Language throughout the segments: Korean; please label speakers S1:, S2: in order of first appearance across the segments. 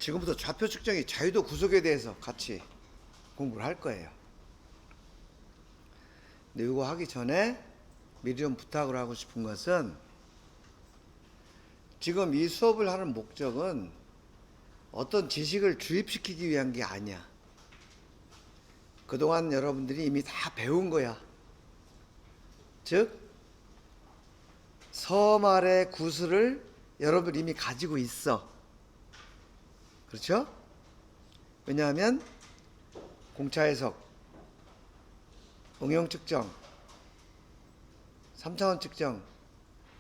S1: 지금부터 좌표 측정의 자유도 구속에 대해서 같이 공부를 할 거예요. 근데 이거 하기 전에 미리 좀 부탁을 하고 싶은 것은, 지금 이 수업을 하는 목적은 어떤 지식을 주입시키기 위한 게 아니야. 그동안 여러분들이 이미 다 배운 거야. 즉 서말의 구슬을 여러분들이 이미 가지고 있어. 그렇죠? 왜냐하면 공차 해석, 응용 측정, 3차원 측정,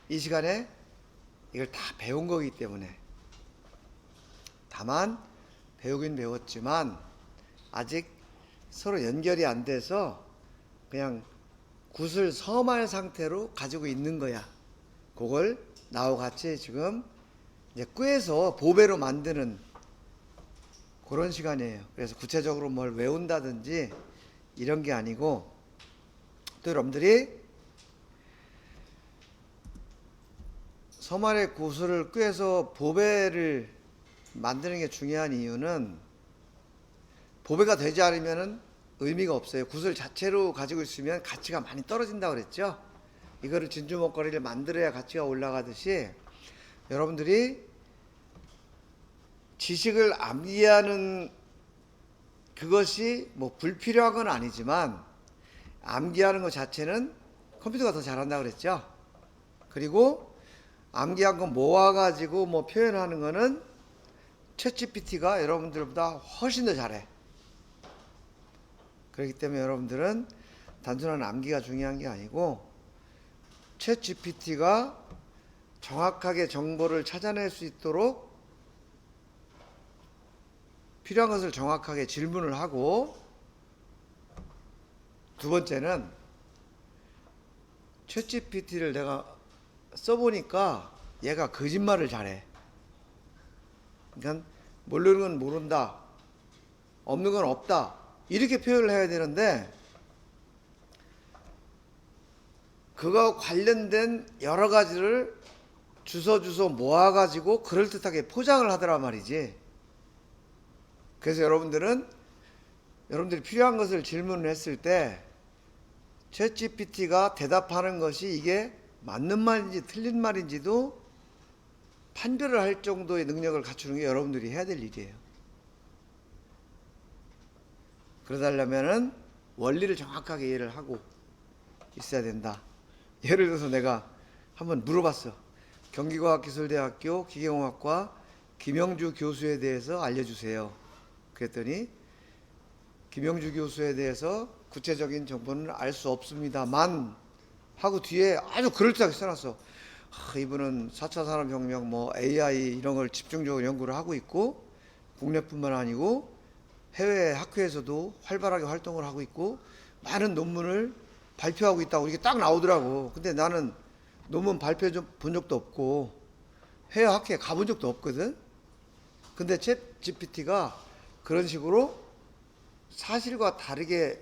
S1: 이 시간에 이걸 다 배운 거기 때문에. 다만 배우긴 배웠지만 아직 서로 연결이 안 돼서 그냥 구슬 서말 상태로 가지고 있는 거야. 그걸 나와 같이 지금 이제 꿰서 보배로 만드는 그런 시간이에요. 그래서 구체적으로 뭘 외운다든지 이런 게 아니고, 또 여러분들이 서말의 구슬을 꿰서 보배를 만드는 게 중요한 이유는, 보배가 되지 않으면 의미가 없어요. 구슬 자체로 가지고 있으면 가치가 많이 떨어진다고 그랬죠. 이거를 진주 목걸이를 만들어야 가치가 올라가듯이, 여러분들이 지식을 암기하는 그것이 뭐 불필요한 건 아니지만, 암기하는 것 자체는 컴퓨터가 더 잘한다고 그랬죠. 그리고 암기한 거 모아가지고 뭐 표현하는 거는 챗GPT가 여러분들보다 훨씬 더 잘해. 그렇기 때문에 여러분들은 단순한 암기가 중요한 게 아니고, 챗GPT가 정확하게 정보를 찾아낼 수 있도록 필요한 것을 정확하게 질문을 하고, 두 번째는 챗GPT를 내가 써보니까 얘가 거짓말을 잘해. 그러니까 모르는 건 모른다, 없는 건 없다, 이렇게 표현을 해야 되는데, 그거 관련된 여러 가지를 주워 모아가지고 그럴듯하게 포장을 하더란 말이지. 그래서 여러분들이 필요한 것을 질문을 했을 때 챗GPT가 대답하는 것이 이게 맞는 말인지 틀린 말인지도 판별을 할 정도의 능력을 갖추는 게 여러분들이 해야 될 일이에요. 그러려면은 원리를 정확하게 이해를 하고 있어야 된다. 예를 들어서 내가 한번 물어봤어. 경기과학기술대학교 기계공학과 김영주 교수에 대해서 알려주세요. 그랬더니 김영주 교수에 대해서 구체적인 정보는 알 수 없습니다만 하고 뒤에 아주 그럴듯하게 써놨어. 이분은 4차 산업혁명, 뭐 AI 이런 걸 집중적으로 연구를 하고 있고, 국내뿐만 아니고 해외 학회에서도 활발하게 활동을 하고 있고 많은 논문을 발표하고 있다고 이렇게 딱 나오더라고. 근데 나는 논문 발표 본 적도 없고 해외 학회에 가본 적도 없거든. 근데 챗 GPT가 그런 식으로 사실과 다르게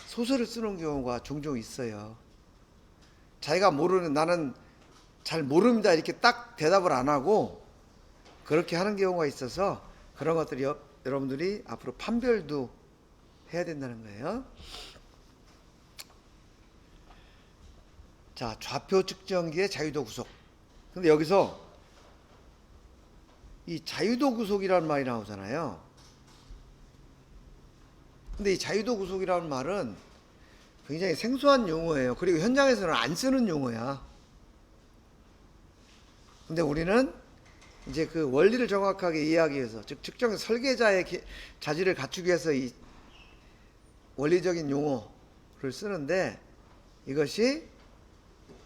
S1: 소설을 쓰는 경우가 종종 있어요. 자기가 모르는, 나는 잘 모릅니다, 이렇게 딱 대답을 안 하고 그렇게 하는 경우가 있어서, 그런 것들이 여러분들이 앞으로 판별도 해야 된다는 거예요. 자, 좌표 측정기의 자유도 구속. 근데 여기서 이 자유도 구속이라는 말이 나오잖아요. 근데 이 자유도 구속이라는 말은 굉장히 생소한 용어예요. 그리고 현장에서는 안 쓰는 용어야. 근데 우리는 이제 그 원리를 정확하게 이해하기 위해서, 즉 측정 설계자의 자질을 갖추기 위해서 이 원리적인 용어를 쓰는데, 이것이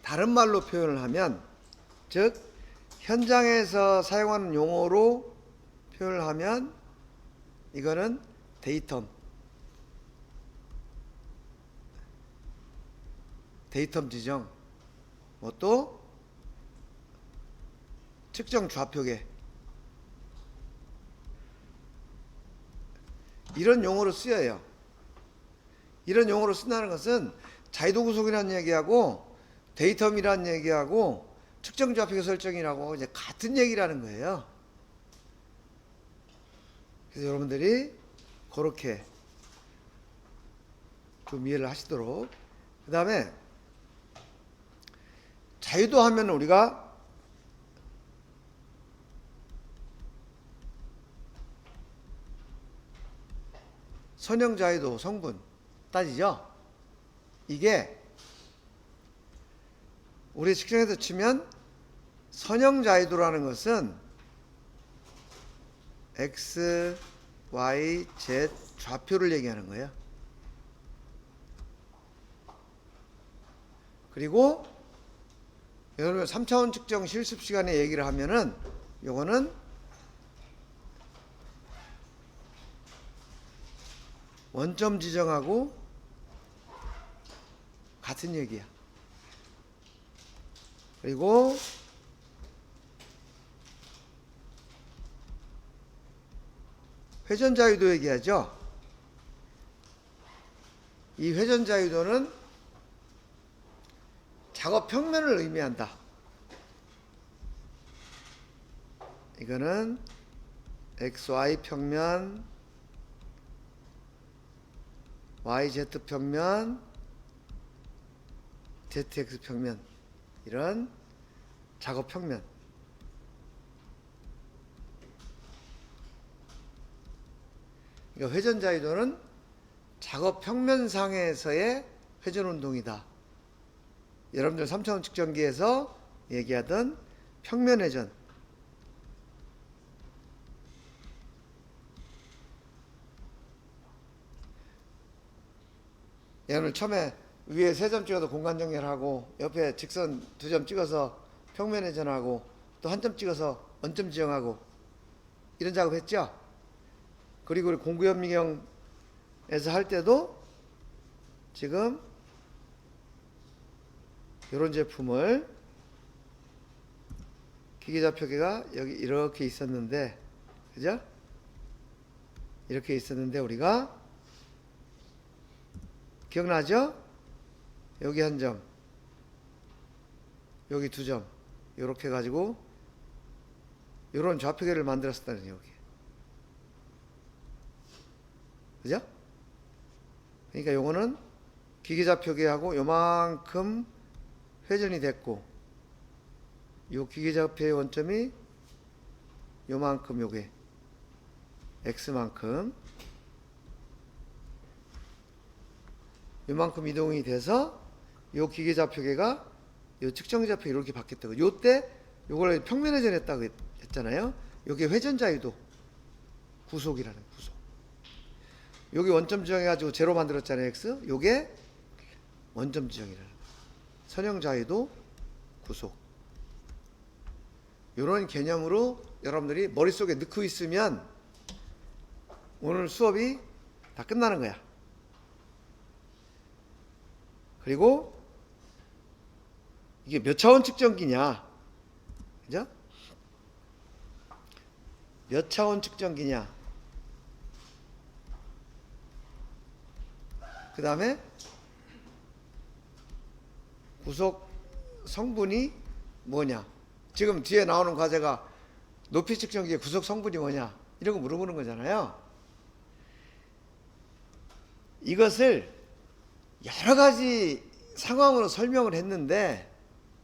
S1: 다른 말로 표현을 하면, 즉 현장에서 사용하는 용어로 표현을 하면 이거는 데이텀 지정, 뭐 또 측정 좌표계, 이런 용어로 쓰여요. 이런 용어로 쓴다는 것은 자유도 구속이라는 얘기하고 데이텀이라는 얘기하고 측정 좌표계 설정이라고 이제 같은 얘기라는 거예요. 그래서 여러분들이 그렇게 좀 이해를 하시도록. 그 다음에 자유도 하면 우리가 선형자유도 성분 따지죠. 이게 우리 직장에서 치면 선형자유도라는 것은 X, Y, Z 좌표를 얘기하는 거예요. 그리고 여러분 3차원 측정 실습 시간에 얘기를 하면은 요거는 원점 지정하고 같은 얘기야. 그리고 회전자유도 얘기하죠. 이 회전자유도는 작업 평면을 의미한다. 이거는 XY 평면, YZ 평면, ZX 평면, 이런 작업 평면. 그러니까 회전자유도는 작업 평면상에서의 회전운동이다. 여러분들 3차원 측정기에서 얘기하던 평면회전, 여러분 처음에 위에 3점 찍어서 공간정렬하고 옆에 직선 2점 찍어서 평면회전하고 또 1점 찍어서 원점 지정하고 이런 작업 했죠. 그리고 우리 공구현미경에서 할 때도 지금 이런 제품을 기계좌표계가 여기 이렇게 있었는데, 그죠? 이렇게 있었는데 우리가 기억나죠? 여기 1점, 여기 2점, 이렇게 가지고 이런 좌표계를 만들었었다는 여기. 그죠? 그러니까 요거는 기계좌표계하고 요만큼 회전이 됐고, 요 기계좌표의 원점이 요만큼, 요게 X만큼 요만큼 이동이 돼서 요 기계좌표계가 요 측정좌표 이렇게 바뀌었다고. 요때 요걸 평면회전 했다고 했잖아요. 요게 회전자유도 구속이라는 구속. 요게 원점 지정해가지고 제로 만들었잖아요. X. 요게 원점 지정이라는 선형자유도 구속. 요런 개념으로 여러분들이 머릿속에 넣고 있으면 오늘 수업이 다 끝나는 거야. 그리고 이게 몇 차원 측정기냐, 그죠? 몇 차원 측정기냐. 그 다음에 구속 성분이 뭐냐. 지금 뒤에 나오는 과제가 높이 측정기의 구속 성분이 뭐냐, 이런 거 물어보는 거잖아요. 이것을 여러 가지 상황으로 설명을 했는데,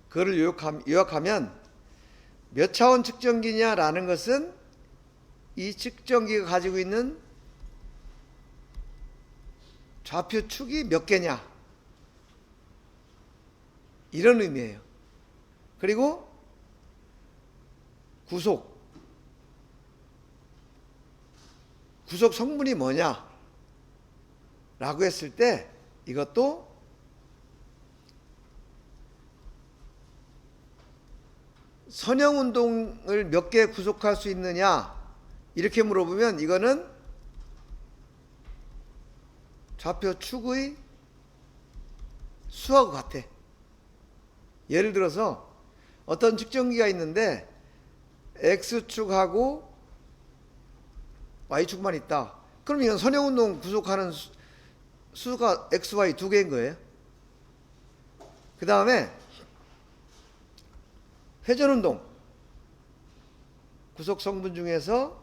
S1: 그거를 요약하면 몇 차원 측정기냐라는 것은 이 측정기가 가지고 있는 좌표 축이 몇 개냐, 이런 의미예요. 그리고 구속 성분이 뭐냐 라고 했을 때 이것도 선형운동을 몇 개 구속할 수 있느냐 이렇게 물어보면 이거는 좌표 축의 수하고 같아. 예를 들어서 어떤 측정기가 있는데 X축하고 Y축만 있다. 그럼 이건 선형운동 구속하는 수가 XY 두 개인 거예요. 그 다음에 회전운동 구속 성분 중에서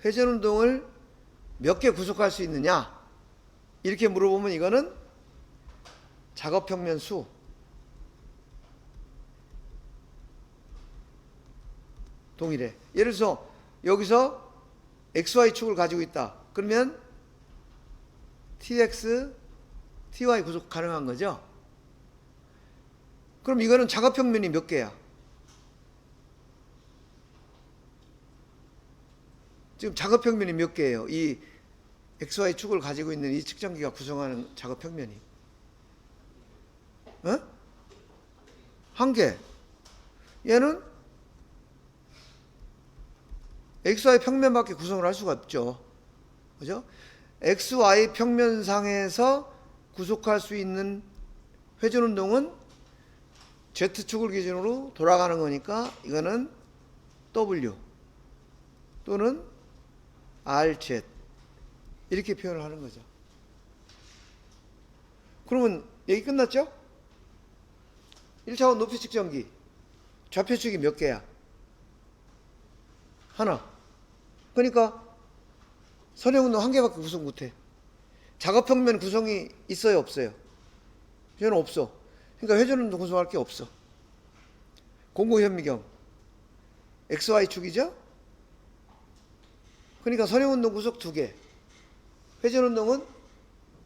S1: 회전운동을 몇 개 구속할 수 있느냐 이렇게 물어보면 이거는 작업평면 수, 동일해. 예를 들어서 여기서 XY축을 가지고 있다. 그러면 TX, TY 구속 가능한 거죠. 그럼 이거는 작업평면이 몇 개야? 지금 작업평면이 몇 개예요? 이 XY축을 가지고 있는 이 측정기가 구성하는 작업평면이. 어? 한 개. 얘는 XY 평면밖에 구성을 할 수가 없죠. 그죠? XY 평면상에서 구속할 수 있는 회전운동은 Z축을 기준으로 돌아가는 거니까 이거는 W 또는 RZ 이렇게 표현을 하는 거죠. 그러면 얘기 끝났죠? 1차원 높이 측정기 좌표축이 몇 개야? 하나. 그러니까 선형운동 한 개밖에 구성 못해. 작업평면 구성이 있어요, 없어요? 얘는 없어. 그러니까 회전운동 구성할 게 없어. 공고현미경 XY축이죠? 그러니까 선형운동 구속 2개. 회전운동은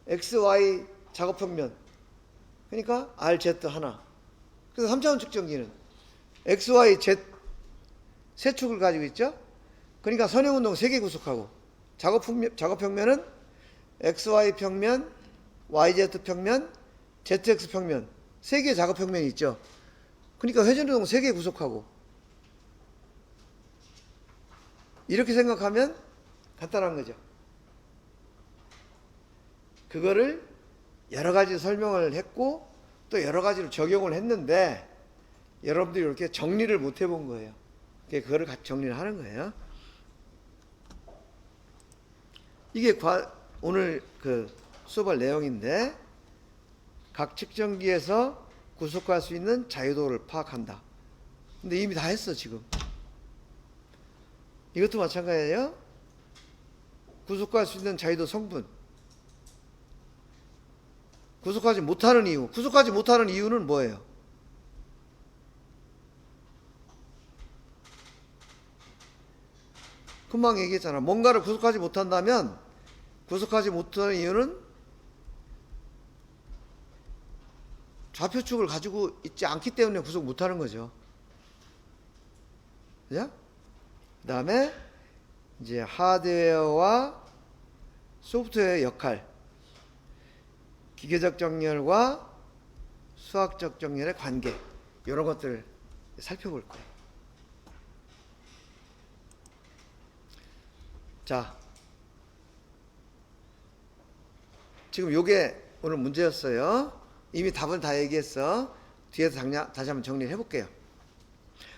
S1: XY 작업평면. 그러니까 RZ 하나. 그래서 3차원 측정기는 XY, Z 세 축을 가지고 있죠? 그러니까 선형운동 3개 구속하고 작업평면은 XY 평면, YZ 평면, ZX 평면 3개의 작업평면이 있죠. 그러니까 회전운동 3개 구속하고 이렇게 생각하면 간단한 거죠. 그거를 여러 가지 설명을 했고 또 여러 가지로 적용을 했는데 여러분들이 이렇게 정리를 못 해본 거예요. 그거를 같이 정리를 하는 거예요. 이게 오늘 그 수업할 내용인데 각 측정기에서 구속할 수 있는 자유도를 파악한다. 근데 이미 다 했어 지금. 이것도 마찬가지예요. 구속할 수 있는 자유도 성분. 구속하지 못하는 이유. 구속하지 못하는 이유는 뭐예요? 금방 얘기했잖아. 뭔가를 구속하지 못한다면 구속하지 못하는 이유는 좌표축을 가지고 있지 않기 때문에 구속 못하는 거죠. 그죠? 그 다음에 이제 하드웨어와 소프트웨어의 역할, 기계적 정렬과 수학적 정렬의 관계 이런 것들을 살펴볼 거예요. 자, 지금 요게 오늘 문제였어요. 이미 답은 다 얘기했어. 뒤에서 다시 한번 정리를 해볼게요.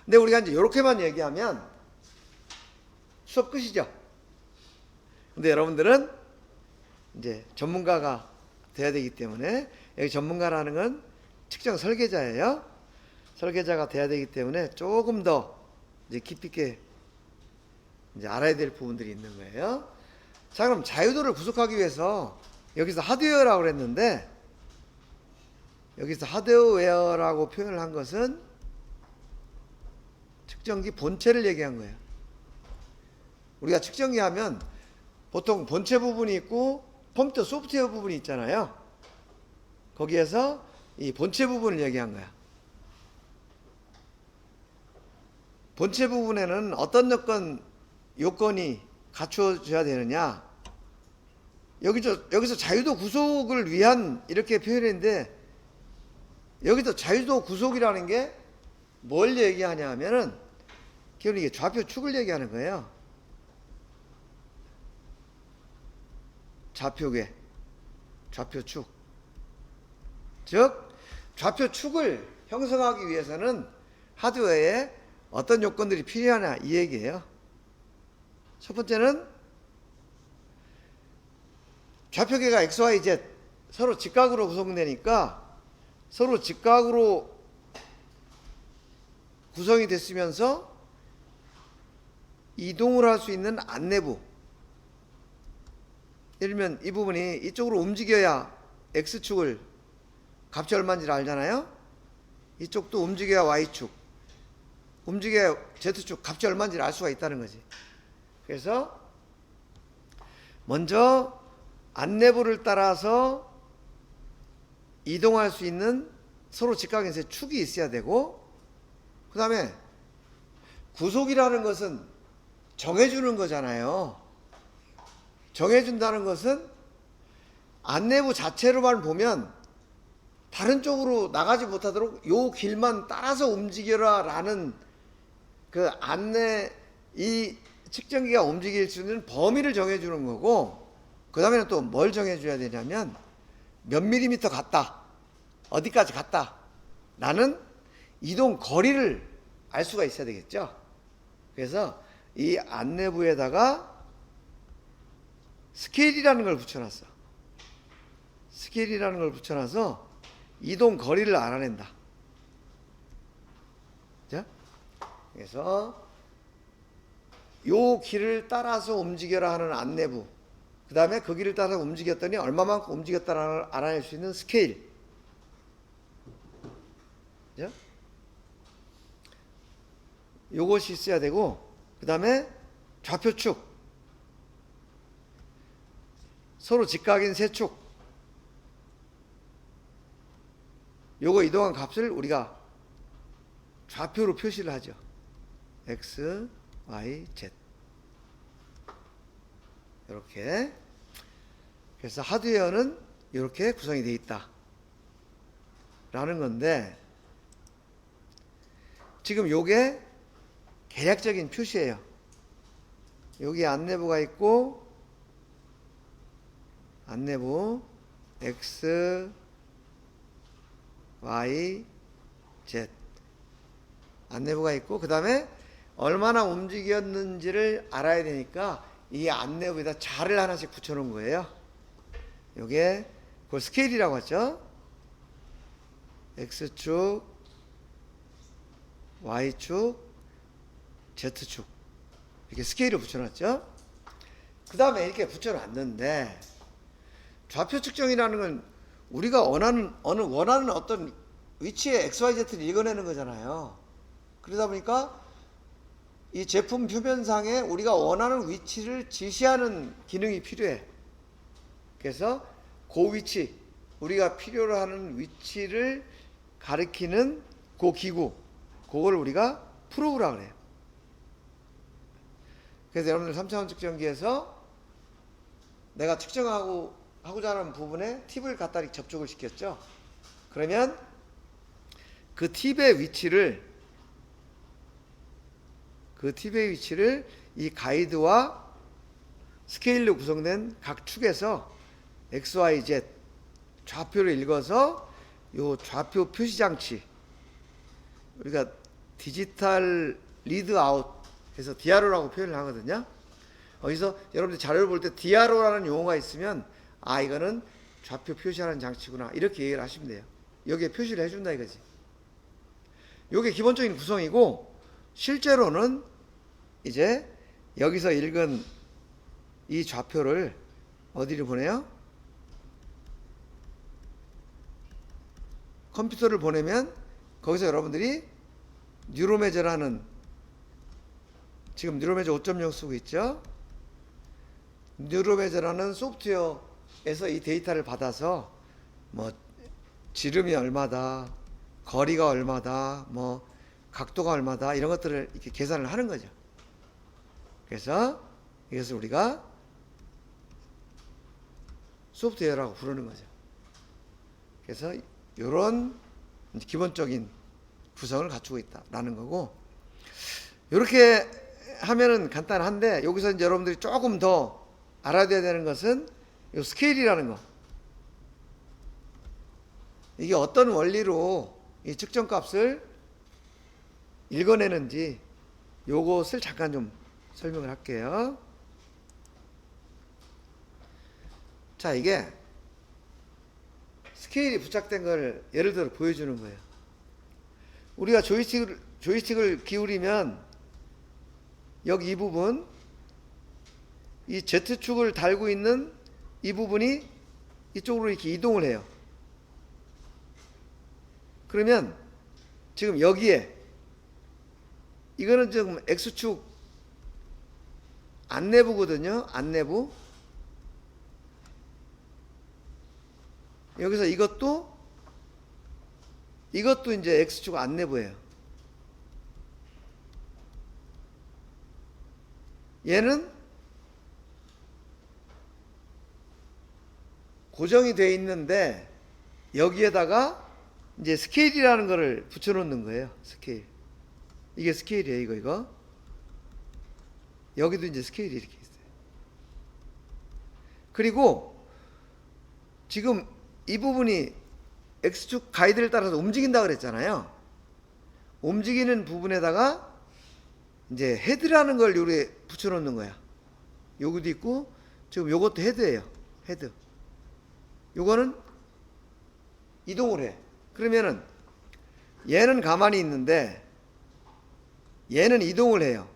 S1: 근데 우리가 이제 이렇게만 얘기하면 수업 끝이죠. 근데 여러분들은 이제 전문가가 돼야 되기 때문에 여기 전문가라는 건 측정 설계자예요. 설계자가 돼야 되기 때문에 조금 더 이제 깊이 있게 이제 알아야 될 부분들이 있는 거예요. 자, 그럼 자유도를 구속하기 위해서 여기서 하드웨어라고 그랬는데 여기서 하드웨어라고 표현을 한 것은 측정기 본체를 얘기한 거예요. 우리가 측정기 하면 보통 본체 부분이 있고 컴퓨터 소프트웨어 부분이 있잖아요. 거기에서 이 본체 부분을 얘기한 거야. 본체 부분에는 어떤 요건이 갖춰져야 되느냐. 여기서 자유도 구속을 위한 이렇게 표현했는데 여기서 자유도 구속이라는 게 뭘 얘기하냐 하면은 기본 이게 좌표축을 얘기하는 거예요. 좌표계, 좌표축. 즉 좌표축을 형성하기 위해서는 하드웨어에 어떤 요건들이 필요하냐 이 얘기예요. 첫 번째는 좌표계가 XYZ 서로 직각으로 구성되니까 서로 직각으로 구성이 됐으면서 이동을 할 수 있는 안내부, 예를 들면 이 부분이 이쪽으로 움직여야 X축을 값이 얼마인지를 알잖아요. 이쪽도 움직여야 Y축, 움직여야 Z축 값이 얼마인지를 알 수가 있다는 거지. 그래서 먼저 안내부를 따라서 이동할 수 있는 서로 직각인 세 축이 있어야 되고, 그 다음에 구속이라는 것은 정해주는 거잖아요. 정해준다는 것은 안내부 자체로만 보면 다른 쪽으로 나가지 못하도록 요 길만 따라서 움직여라 라는 그 안내, 이 측정기가 움직일 수 있는 범위를 정해주는 거고, 그 다음에는 또 뭘 정해줘야 되냐면 몇 밀리미터 갔다, 어디까지 갔다 라는 이동 거리를 알 수가 있어야 되겠죠. 그래서 이 안내부에다가 스케일이라는 걸 붙여놨어. 스케일이라는 걸 붙여놔서 이동 거리를 알아낸다. 자, 그래서 요 길을 따라서 움직여라 하는 안내부, 그 다음에 그 길을 따라서 움직였더니 얼마만큼 움직였다를 알아낼 수 있는 스케일. 자, 요것이 있어야 되고, 그 다음에 좌표축, 서로 직각인 세 축, 요거 이동한 값을 우리가 좌표로 표시를 하죠. X, Y, Z. 이렇게. 그래서 하드웨어는 이렇게 구성이 되어 있다 라는 건데, 지금 요게 계략적인 표시예요. 여기 안내부가 있고, 안내부 X, Y, Z 안내부가 있고, 그 다음에 얼마나 움직였는지를 알아야 되니까 이 안내부에다 자를 하나씩 붙여놓은 거예요. 요게 그걸 스케일이라고 하죠. X축, Y축, Z축, 이렇게 스케일을 붙여놨죠. 그 다음에 이렇게 붙여놨는데, 좌표 측정이라는 건 우리가 원하는 어떤 위치의 XYZ를 읽어내는 거잖아요. 그러다 보니까 이 제품 표면상에 우리가 원하는 위치를 지시하는 기능이 필요해. 그래서 그 위치, 우리가 필요로 하는 위치를 가리키는 그 기구, 그걸 우리가 프로그라 그래요. 그래서 여러분들 3차원 측정기에서 내가 하고자 하는 부분에 팁을 갖다 접촉을 시켰죠. 그러면 그 팁의 위치를 이 가이드와 스케일로 구성된 각 축에서 X, Y, Z 좌표를 읽어서 요 좌표 표시 장치, 우리가 디지털 리드 아웃 해서 DRO라고 표현을 하거든요. 여기서 여러분들 자료를 볼 때 DRO라는 용어가 있으면 아, 이거는 좌표 표시하는 장치구나, 이렇게 얘기를 하시면 돼요. 여기에 표시를 해준다 이거지. 요게 기본적인 구성이고, 실제로는 이제 여기서 읽은 이 좌표를 어디를 보내요? 컴퓨터를 보내면 거기서 여러분들이 뉴로메저라는, 지금 뉴로메저 5.0 쓰고 있죠. 뉴로메저라는 소프트웨어에서 이 데이터를 받아서 뭐 지름이 얼마다, 거리가 얼마다, 뭐 각도가 얼마다, 이런 것들을 이렇게 계산을 하는 거죠. 그래서 이것을 우리가 소프트웨어라고 부르는 거죠. 그래서 이런 기본적인 구성을 갖추고 있다라는 거고, 이렇게 하면은 간단한데, 여기서 이제 여러분들이 조금 더 알아둬야 되는 것은 이 스케일이라는 거. 이게 어떤 원리로 이 측정값을 읽어내는지 요것을 잠깐 좀 설명을 할게요. 자, 이게 스케일이 부착된 걸 예를 들어 보여주는 거예요. 우리가 조이스틱을 기울이면 여기 이 부분, 이 Z축을 달고 있는 이 부분이 이쪽으로 이렇게 이동을 해요. 그러면 지금 여기에 이거는 지금 X축 안내부거든요. 안내부. 여기서 이것도 이제 X축 안내부예요. 얘는 고정이 되어 있는데 여기에다가 이제 스케일이라는 거를 붙여 놓는 거예요. 스케일. 이게 스케일이에요. 이거. 여기도 이제 스케일이 이렇게 있어요. 그리고 지금 이 부분이 X축 가이드를 따라서 움직인다 그랬잖아요. 움직이는 부분에다가 이제 헤드라는 걸 요래 붙여 놓는 거야. 요것도 있고 지금 요것도 헤드예요. 헤드. 요거는 이동을 해. 그러면은 얘는 가만히 있는데 얘는 이동을 해요.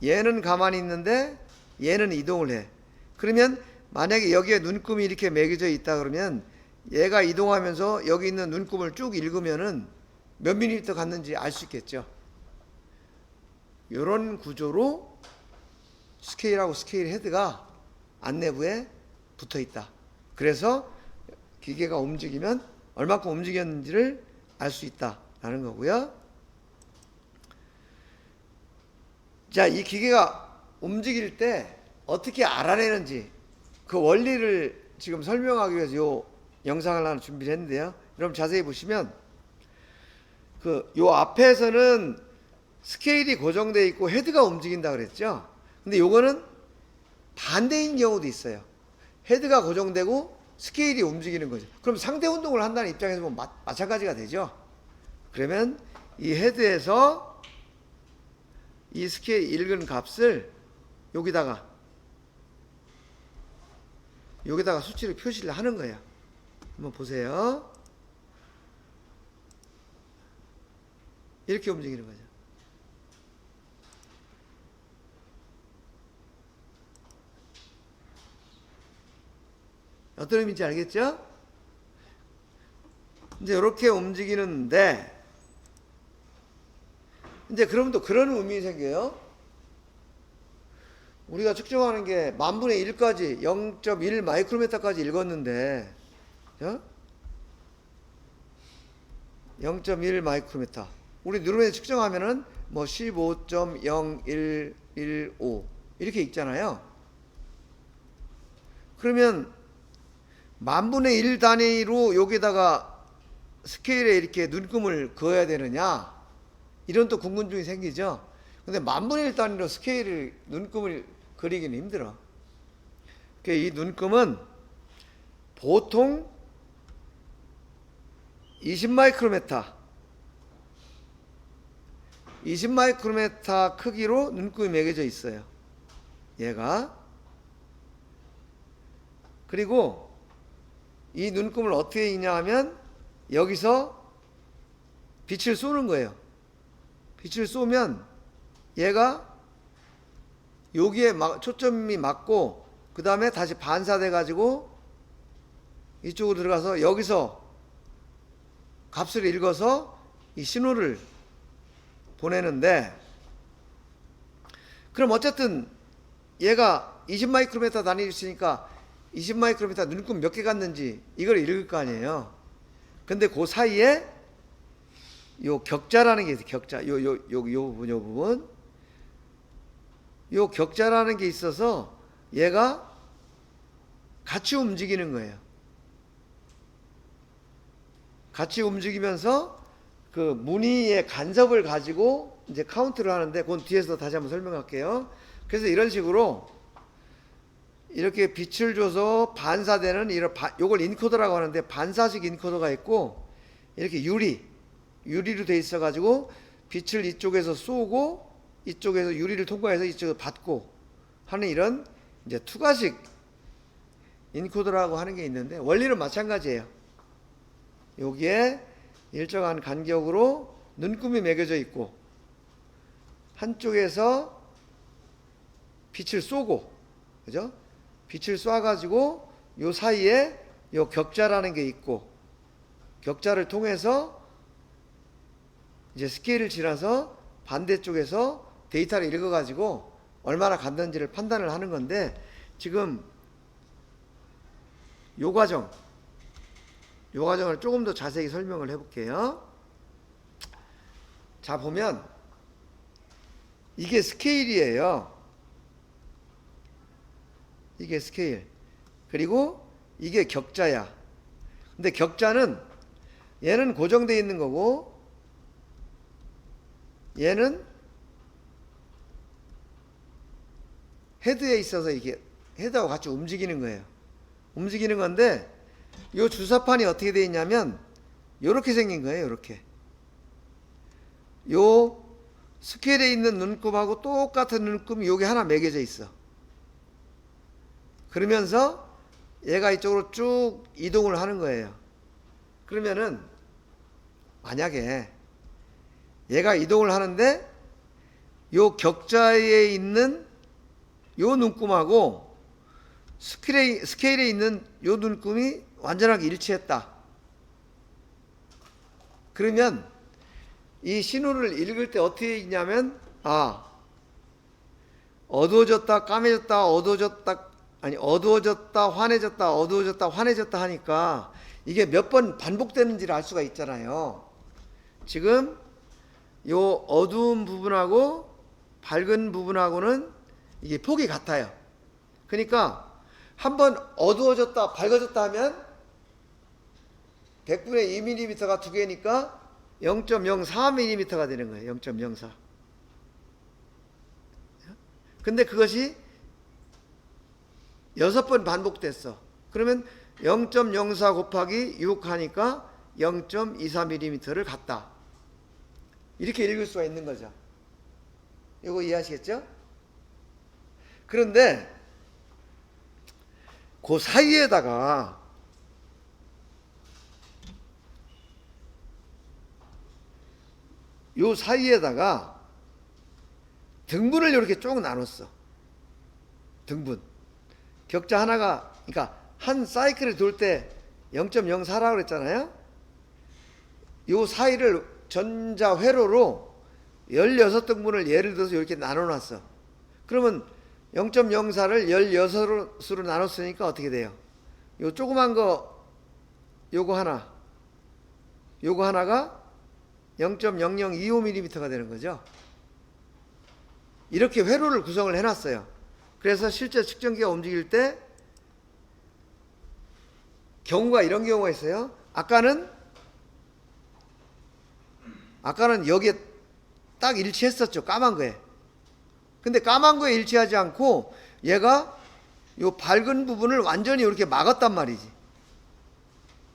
S1: 얘는 가만히 있는데 얘는 이동을 해. 그러면 만약에 여기에 눈금이 이렇게 매겨져 있다 그러면 얘가 이동하면서 여기 있는 눈금을 쭉 읽으면은 몇 밀리미터 갔는지 알 수 있겠죠. 이런 구조로 스케일하고 스케일 헤드가 안내부에 붙어 있다. 그래서 기계가 움직이면 얼마큼 움직였는지를 알 수 있다라는 거고요. 자, 이 기계가 움직일 때 어떻게 알아내는지 그 원리를 지금 설명하기 위해서 요 영상을 하나 준비를 했는데요. 여러분 자세히 보시면 요 앞에서는 스케일이 고정되어 있고 헤드가 움직인다 그랬죠. 근데 요거는 반대인 경우도 있어요. 헤드가 고정되고 스케일이 움직이는 거죠. 그럼 상대 운동을 한다는 입장에서 보면 마찬가지가 되죠. 그러면 이 헤드에서 이 스케일 읽은 값을 여기다가 수치로 표시를 하는 거예요. 한번 보세요. 이렇게 움직이는 거죠. 어떤 의미인지 알겠죠? 이제 이렇게 움직이는데 이제 그러면 또 그런 의미 생겨요. 우리가 측정하는 게 만분의 1까지 0.1 마이크로미터까지 읽었는데 0.1 마이크로미터 우리 누르면서 측정하면은 뭐 15.0115 이렇게 읽잖아요. 그러면 만분의 1 단위로 여기다가 스케일에 이렇게 눈금을 그어야 되느냐 이런 또 궁금증이 생기죠. 근데 만분의 1 단위로 스케일을 눈금을 그리기는 힘들어. 이 눈금은 보통 20 마이크로미터 크기로 눈금이 매겨져 있어요. 얘가. 그리고 이 눈금을 어떻게 읽냐 하면 여기서 빛을 쏘는 거예요. 빛을 쏘면 얘가 여기에 초점이 맞고 그 다음에 다시 반사돼 가지고 이쪽으로 들어가서 여기서 값을 읽어서 이 신호를 보내는데 그럼 어쨌든 얘가 20 마이크로미터 단위로 있으니까 20 마이크로미터 눈금 몇 개 갔는지 이걸 읽을 거 아니에요. 근데 그 사이에 요 격자라는 게 있어요. 격자. 요 부분. 요 격자라는 게 있어서 얘가 같이 움직이는 거예요. 같이 움직이면서 그 무늬의 간섭을 가지고 이제 카운트를 하는데 그건 뒤에서 다시 한번 설명할게요. 그래서 이런 식으로 이렇게 빛을 줘서 반사되는 요걸 인코더라고 하는데 반사식 인코더가 있고 이렇게 유리로 돼 있어 가지고 빛을 이쪽에서 쏘고 이쪽에서 유리를 통과해서 이쪽을 받고 하는 이런 이제 투과식 인코더라고 하는 게 있는데 원리는 마찬가지예요. 여기에 일정한 간격으로 눈금이 매겨져 있고 한쪽에서 빛을 쏘고 그죠? 빛을 쏴 가지고 요 사이에 요 격자라는 게 있고, 격자를 통해서 이제 스케일을 지나서 반대쪽에서 데이터를 읽어가지고 얼마나 갔는지를 판단을 하는 건데, 지금 요 과정을 조금 더 자세히 설명을 해볼게요. 자, 보면 이게 스케일이에요. 이게 스케일. 그리고 이게 격자야. 근데 격자는 얘는 고정되어 있는 거고, 얘는 헤드에 있어서 이게 헤드하고 같이 움직이는 거예요. 움직이는 건데, 요 주사판이 어떻게 되어 있냐면 요렇게 생긴 거예요. 요렇게. 요 스케일에 있는 눈금하고 똑같은 눈금이 여기 하나 매겨져 있어. 그러면서 얘가 이쪽으로 쭉 이동을 하는 거예요. 그러면은 만약에 얘가 이동을 하는데 요 격자에 있는 요 눈금하고 스케일에 있는 요 눈금이 완전하게 일치했다. 그러면 이 신호를 읽을 때 어떻게 읽냐면, 어두워졌다, 까매졌다, 어두워졌다, 환해졌다 하니까 이게 몇 번 반복되는지를 알 수가 있잖아요. 지금 요 어두운 부분하고 밝은 부분하고는 이게 폭이 같아요. 그러니까 한번 어두워졌다, 밝아졌다 하면 100분의 2mm가 두 개니까 0.04mm가 되는 거예요. 0.04. 근데 그것이 6번 반복됐어. 그러면 0.04 곱하기 6 하니까 0.24mm를 갖다. 이렇게 읽을 수가 있는 거죠. 이거 이해하시겠죠? 그런데 그 사이에다가 요 사이에다가 등분을 이렇게 쭉 나눴어. 등분. 격자 하나가, 그러니까 한 사이클을 돌 때 0.04라고 그랬잖아요. 요 사이를 전자 회로로 16등분을 예를 들어서 이렇게 나눠놨어. 그러면 0.04를 16으로 나눴으니까 어떻게 돼요? 요 조그만 거, 요거 하나가 0.0025mm가 되는 거죠. 이렇게 회로를 구성을 해놨어요. 그래서 실제 측정기가 움직일 때 이런 경우가 있어요. 아까는 여기에 딱 일치했었죠. 까만 거에. 근데 까만 거에 일치하지 않고 얘가 요 밝은 부분을 완전히 이렇게 막았단 말이지.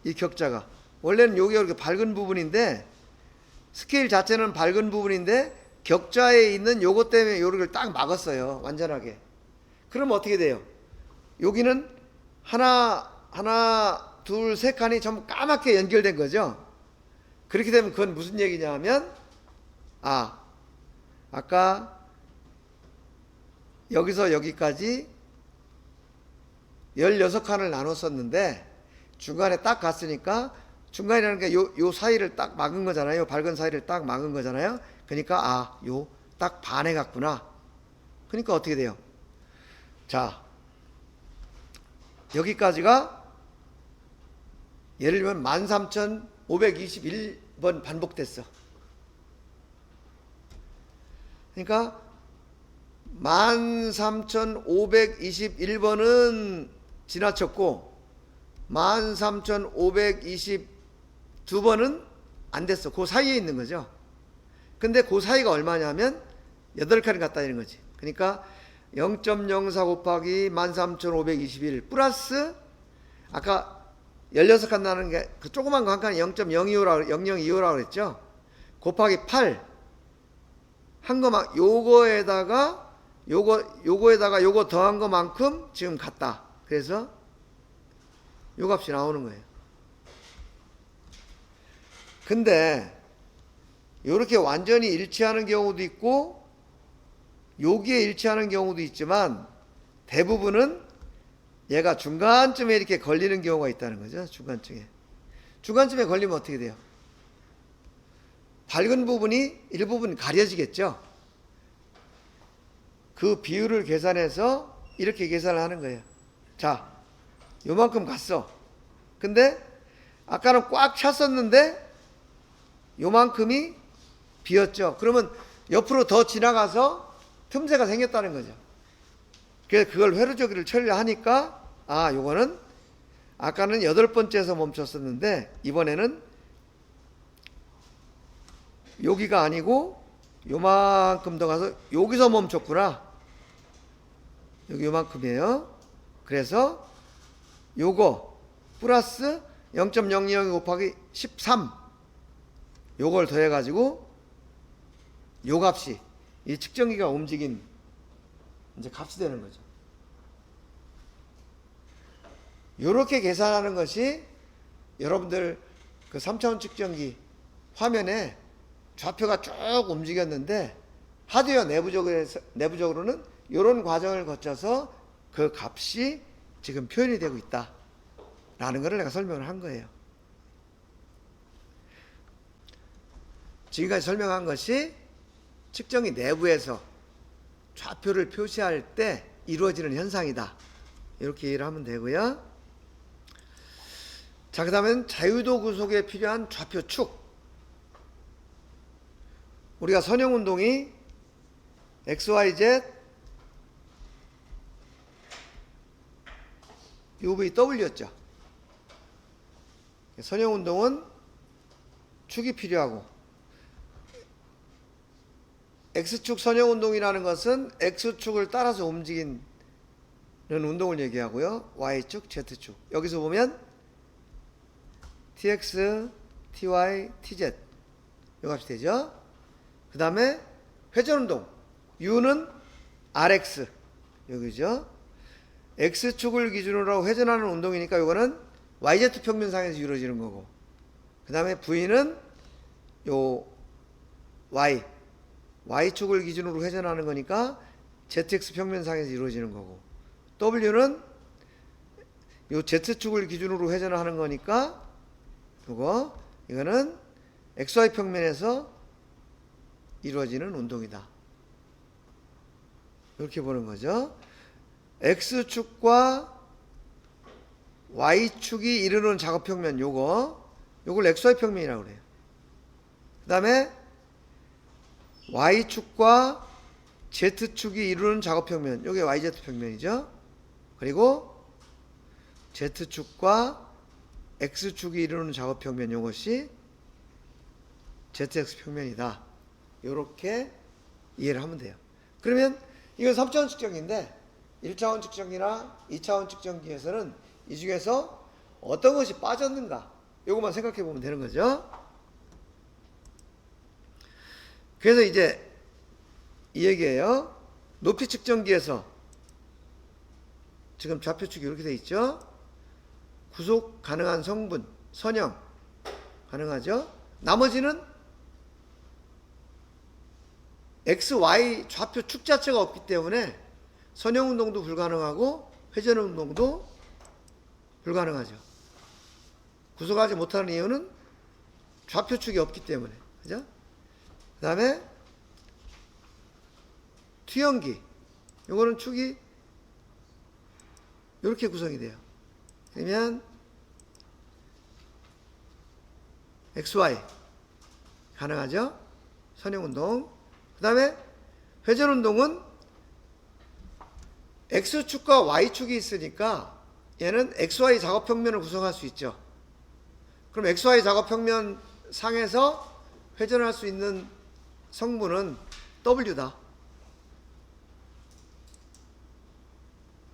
S1: 이 격자가. 원래는 여기가 이렇게 밝은 부분인데, 스케일 자체는 밝은 부분인데 격자에 있는 요것 때문에 요를 딱 막았어요. 완전하게. 그럼 어떻게 돼요? 여기는 하나, 둘, 세 칸이 전부 까맣게 연결된 거죠. 그렇게 되면 그건 무슨 얘기냐 하면, 아까 여기서 여기까지 16칸을 나눴었는데 중간에 딱 갔으니까, 중간이라는 게 요 사이를 딱 막은 거잖아요. 밝은 사이를 딱 막은 거잖아요. 그러니까 요 딱 반에 갔구나. 그러니까 어떻게 돼요? 자, 여기까지가 예를 들면 13,521번 반복됐어. 그러니까 13,521번은 지나쳤고 13,522번은 안 됐어. 그 사이에 있는 거죠. 근데 그 사이가 얼마냐면 8칸이 갔다 이런 거지. 그러니까 0.04 곱하기 13,521 플러스 아까 16칸 나는 게 그 조그만 거 한 칸이 0.025라고 그랬죠. 곱하기 8 한 거만 요거에다가 요거 더한 거만큼 지금 같다. 그래서 요 값이 나오는 거예요. 근데 요렇게 완전히 일치하는 경우도 있고 여기에 일치하는 경우도 있지만 대부분은 얘가 중간쯤에 이렇게 걸리는 경우가 있다는 거죠. 중간쯤에 걸리면 어떻게 돼요? 밝은 부분이 일부분 가려지겠죠. 그 비율을 계산해서 이렇게 계산을 하는 거예요. 자, 요만큼 갔어. 근데 아까는 꽉 찼었는데 요만큼이 비었죠. 그러면 옆으로 더 지나가서 틈새가 생겼다는 거죠. 그래서 그걸 회로주기를 처리하니까 요거는 아까는 8번째에서 멈췄었는데 이번에는 여기가 아니고 요만큼 더 가서 여기서 멈췄구나. 여기 요만큼이에요. 그래서 요거 플러스 0.002 곱하기 13 요걸 더해가지고 요 값이 이 측정기가 움직인 이제 값이 되는 거죠. 요렇게 계산하는 것이 여러분들 그 3차원 측정기 화면에 좌표가 쭉 움직였는데 하드웨어 내부적으로는 이런 과정을 거쳐서 그 값이 지금 표현이 되고 있다 라는 것을 내가 설명을 한 거예요. 지금까지 설명한 것이 측정기 내부에서 좌표를 표시할 때 이루어지는 현상이다, 이렇게 이해를 하면 되고요. 자, 그 다음엔 자유도 구속에 필요한 좌표축. 우리가 선형운동이 XYZ UVW였죠. 선형운동은 축이 필요하고, X축 선형운동이라는 것은 X축을 따라서 움직이는 운동을 얘기하고요. Y축, Z축. 여기서 보면 TX, TY, TZ 이 값이 되죠. 그 다음에 회전운동 U는 RX 여기죠. X축을 기준으로 회전하는 운동이니까 이거는 YZ 평면상에서 이루어지는 거고, 그 다음에 V는 요 Y축을 기준으로 회전하는 거니까 ZX 평면상에서 이루어지는 거고, W는 요 Z축을 기준으로 회전하는 거니까 이거는 XY 평면에서 이루어지는 운동이다, 이렇게 보는 거죠. X축과 Y축이 이루는 작업 평면 요걸 XY 평면이라고 그래요. 그 다음에 Y축과 Z축이 이루는 작업 평면 요게 YZ 평면이죠. 그리고 Z축과 X축이 이루는 작업 평면 요것이 ZX 평면이다, 요렇게 이해를 하면 돼요. 그러면 이건 3차원 측정기인데 1차원 측정기나 2차원 측정기에서는 이 중에서 어떤 것이 빠졌는가, 요것만 생각해 보면 되는 거죠. 그래서 이제 이 얘기예요. 높이 측정기에서 지금 좌표축이 이렇게 돼 있죠. 구속 가능한 성분, 선형 가능하죠. 나머지는 X, Y 좌표축 자체가 없기 때문에 선형 운동도 불가능하고 회전 운동도 불가능하죠. 구속하지 못하는 이유는 좌표축이 없기 때문에, 그죠? 그 다음에 투영기, 요거는 축이 이렇게 구성이 돼요. 그러면 XY 가능하죠? 선형운동. 그 다음에 회전운동은 X축과 Y축이 있으니까 얘는 XY 작업평면을 구성할 수 있죠. 그럼 XY 작업평면 상에서 회전할 수 있는 성분은 W다.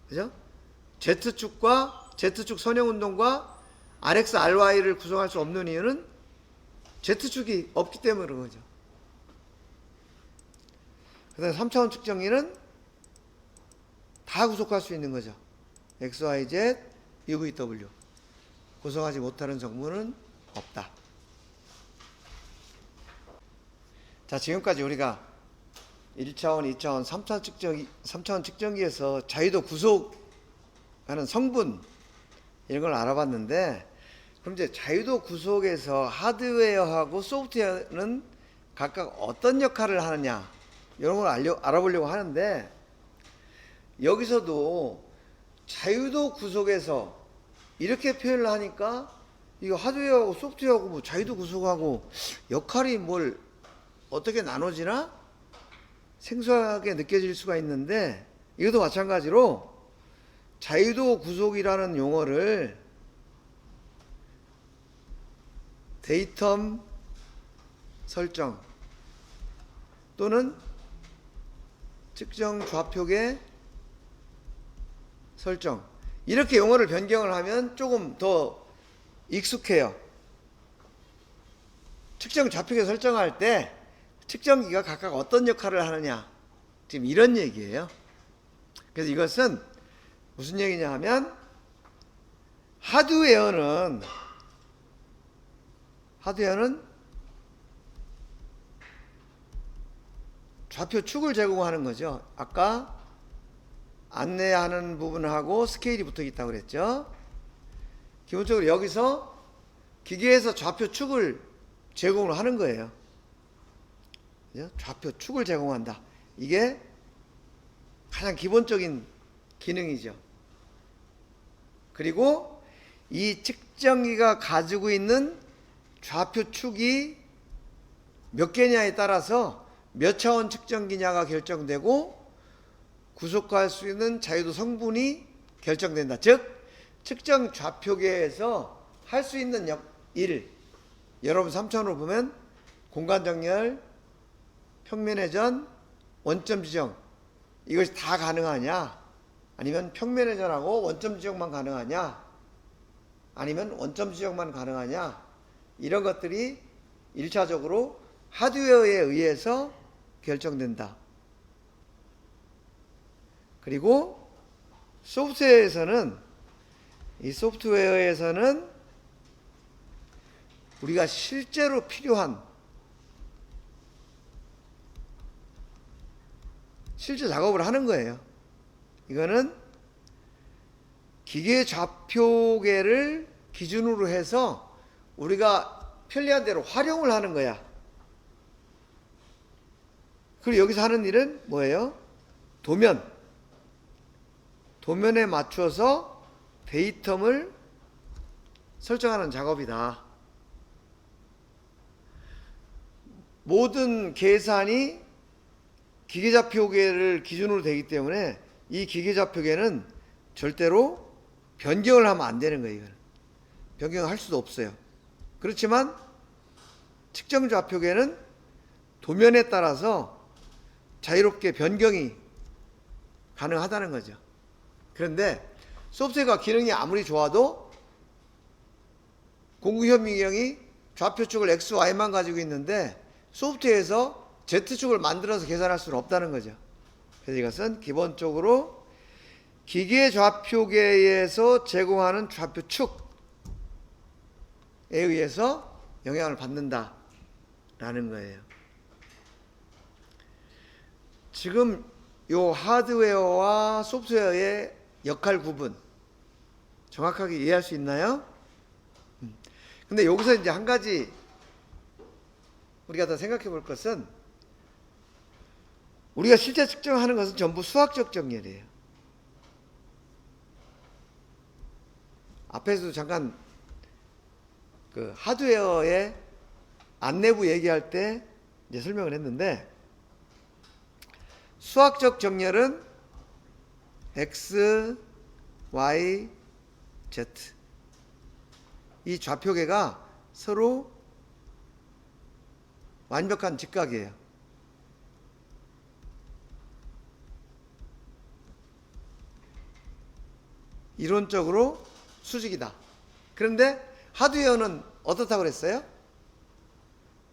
S1: 그죠? Z축 선형운동과 RX, RY를 구성할 수 없는 이유는 Z축이 없기 때문에 그런 거죠. 그 다음에 3차원 측정기는 다 구속할 수 있는 거죠. XYZ, UVW. 구성하지 못하는 성분은 없다. 자, 지금까지 우리가 1차원, 2차원, 3차원 측정기에서 자유도 구속에 하는 성분 이런 걸 알아봤는데, 그럼 이제 자유도 구속에서 하드웨어하고 소프트웨어는 각각 어떤 역할을 하느냐 이런 걸 알아보려고 하는데, 여기서도 자유도 구속에서 이렇게 표현을 하니까 이거 하드웨어하고 소프트웨어하고 뭐 자유도 구속하고 역할이 뭘 어떻게 나눠지나 생소하게 느껴질 수가 있는데, 이것도 마찬가지로 자유도 구속이라는 용어를 데이텀 설정 또는 측정 좌표계 설정, 이렇게 용어를 변경을 하면 조금 더 익숙해요. 측정 좌표계 설정할 때 측정기가 각각 어떤 역할을 하느냐, 지금 이런 얘기예요. 그래서 이것은 무슨 얘기냐 하면, 하드웨어는 좌표 축을 제공하는 거죠. 아까 안내하는 부분하고 스케일이 붙어 있다고 그랬죠. 기본적으로 여기서 기계에서 좌표 축을 제공을 하는 거예요. 좌표 축을 제공한다. 이게 가장 기본적인 기능이죠. 그리고 이 측정기가 가지고 있는 좌표 축이 몇 개냐에 따라서 몇 차원 측정기냐가 결정되고, 구속할 수 있는 자유도 성분이 결정된다. 즉 측정 좌표계에서 할 수 있는 일, 여러분 3차원으로 보면 공간 정렬, 평면 회전, 원점 지정, 이것이 다 가능하냐, 아니면 평면 회전하고 원점 지정만 가능하냐, 아니면 원점 지정만 가능하냐, 이런 것들이 1차적으로 하드웨어에 의해서 결정된다. 그리고 소프트웨어에서는 우리가 실제로 필요한 실제 작업을 하는 거예요. 이거는 기계 좌표계를 기준으로 해서 우리가 편리한 대로 활용을 하는 거야. 그리고 여기서 하는 일은 뭐예요? 도면에 맞춰서 데이텀을 설정하는 작업이다. 모든 계산이 기계좌표계를 기준으로 되기 때문에 이 기계좌표계는 절대로 변경을 하면 안 되는 거예요. 변경을 할 수도 없어요. 그렇지만 측정좌표계는 도면에 따라서 자유롭게 변경이 가능하다는 거죠. 그런데 소프트웨어가 기능이 아무리 좋아도 공구현미경이 좌표축을 X, Y만 가지고 있는데 소프트웨어에서 Z축을 만들어서 계산할 수는 없다는 거죠. 그래서 이것은 기본적으로 기계 좌표계에서 제공하는 좌표축에 의해서 영향을 받는다라는 거예요. 지금 요 하드웨어와 소프트웨어의 역할 구분 정확하게 이해할 수 있나요? 근데 여기서 이제 한 가지 우리가 더 생각해 볼 것은, 우리가 실제 측정하는 것은 전부 수학적 정렬이에요. 앞에서도 잠깐 그 하드웨어의 안내부 얘기할 때 이제 설명을 했는데, 수학적 정렬은 X, Y, Z, 이 좌표계가 서로 완벽한 직각이에요. 이론적으로 수직이다. 그런데 하드웨어는 어떻다고 그랬어요?